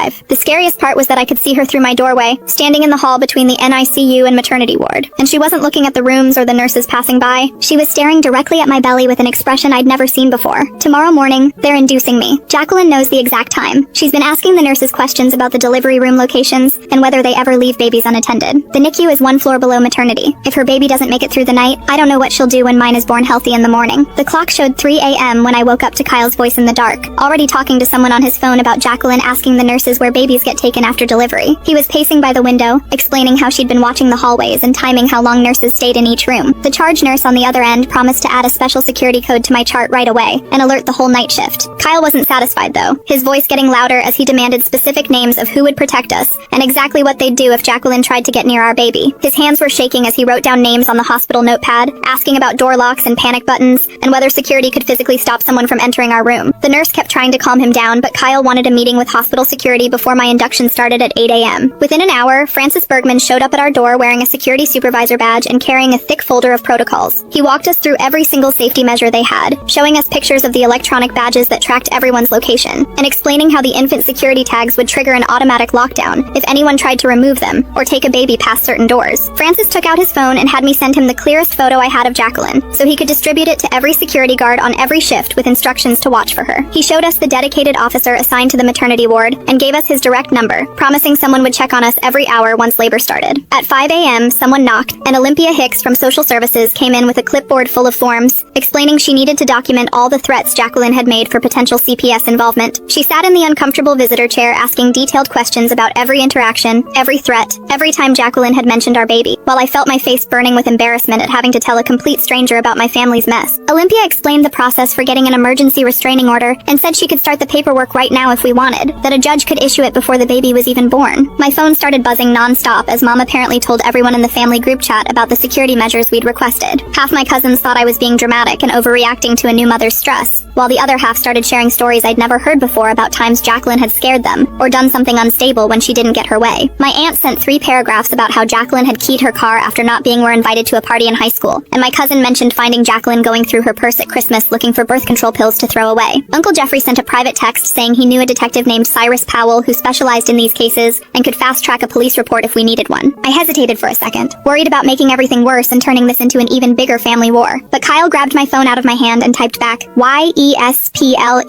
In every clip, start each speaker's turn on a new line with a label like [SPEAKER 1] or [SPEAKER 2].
[SPEAKER 1] arrive. The scariest part was that I could see her through my doorway, standing in the hall between the NICU and maternity ward. And she wasn't looking at the rooms or the nurses passing by. She was staring directly at my belly with an expression I'd never seen before. Tomorrow morning, they're inducing me. Jacqueline knows the exact time. She's been asking the nurses questions about the delivery room locations and whether they ever leave babies unattended. The NICU is 1 floor below maternity. If her baby doesn't make it through the night, I don't know what she'll do when mine is born healthy in the morning. The clock showed 3 a.m. when I woke up to Kyle's voice in the dark, already talking to someone on his phone about Jacqueline asking the nurses where babies get taken after delivery. He was pacing by the window, explaining how she'd been watching the hallways and timing how long nurses stayed in each room. The charge nurse on the other end promised to add a special security code to my chart right away and alert the whole night shift. Kyle wasn't satisfied though, his voice getting louder as he demanded specific names of who would protect us and exactly what they'd do if Jacqueline tried to get near our baby. His hands were shaking as he wrote down names on the hospital notepad, asking about door locks and panic buttons, and whether security could physically stop someone from entering our room. The nurse kept trying to calm him down, but Kyle wanted a meeting with hospital security before my induction started at 8 a.m. Within an hour, Francis Bergman showed up at our door wearing a security supervisor badge and carrying a thick folder of protocols. He walked us through every single safety measure they had, showing us pictures of the electronic badges that tracked everyone's location, and explaining how the infant security tags would trigger an automatic lockdown if anyone tried to remove them or take a baby past certain doors. Francis took out his phone and had me send him the clearest photo I had of Jacqueline, so he could distribute it to every security guard on every shift with instructions to watch for her. He showed us the dedicated officer assigned to the maternity ward and gave us his direct number, promising someone would check on us every hour once labor started. At 5 a.m., someone knocked, and Olympia Hicks from Social Services came in with a clipboard full of forms, explaining she needed to document all the threats Jacqueline had made for potential CPS involvement. She sat in the uncomfortable visitor chair asking detailed questions about every interaction, every threat, every time Jacqueline had mentioned our baby, while I felt my face burning with embarrassment at having to tell a complete stranger about my family's mess. Olympia explained the process for getting an emergency restraining order and said she could start the paperwork right now if we wanted, that a judge could issue it before the baby was even born. My phone started buzzing non-stop as Mom apparently told everyone in the family group chat about the security measures we'd requested. Half my cousins thought I was being dramatic and overreacting to a new mother's stress, while the other half started sharing stories I'd never heard before about times Jacqueline had scared them or done something unstable when she didn't get her way. My aunt sent 3 paragraphs about how Jacqueline had keyed her car after not being invited to a party in high school, and my cousin mentioned finding Jacqueline going through her purse at Christmas looking for birth control pills to throw away. Uncle Jeffrey sent a private text saying he knew a detective named Cyrus Powell who specialized in these cases and could fast-track a police report if we needed one. I hesitated for a second, worried about making everything worse and turning this into an even bigger family war. But Kyle grabbed my phone out of my hand and typed back, YESPLEASE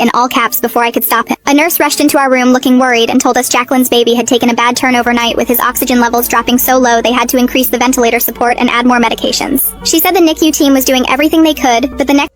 [SPEAKER 1] in all caps before I could stop him. A nurse rushed into our room looking worried and told us Jacqueline's baby had taken a bad turn overnight with his oxygen levels dropping so low they had to increase the ventilator support and add more medications. She said the NICU team was doing everything they could, but the next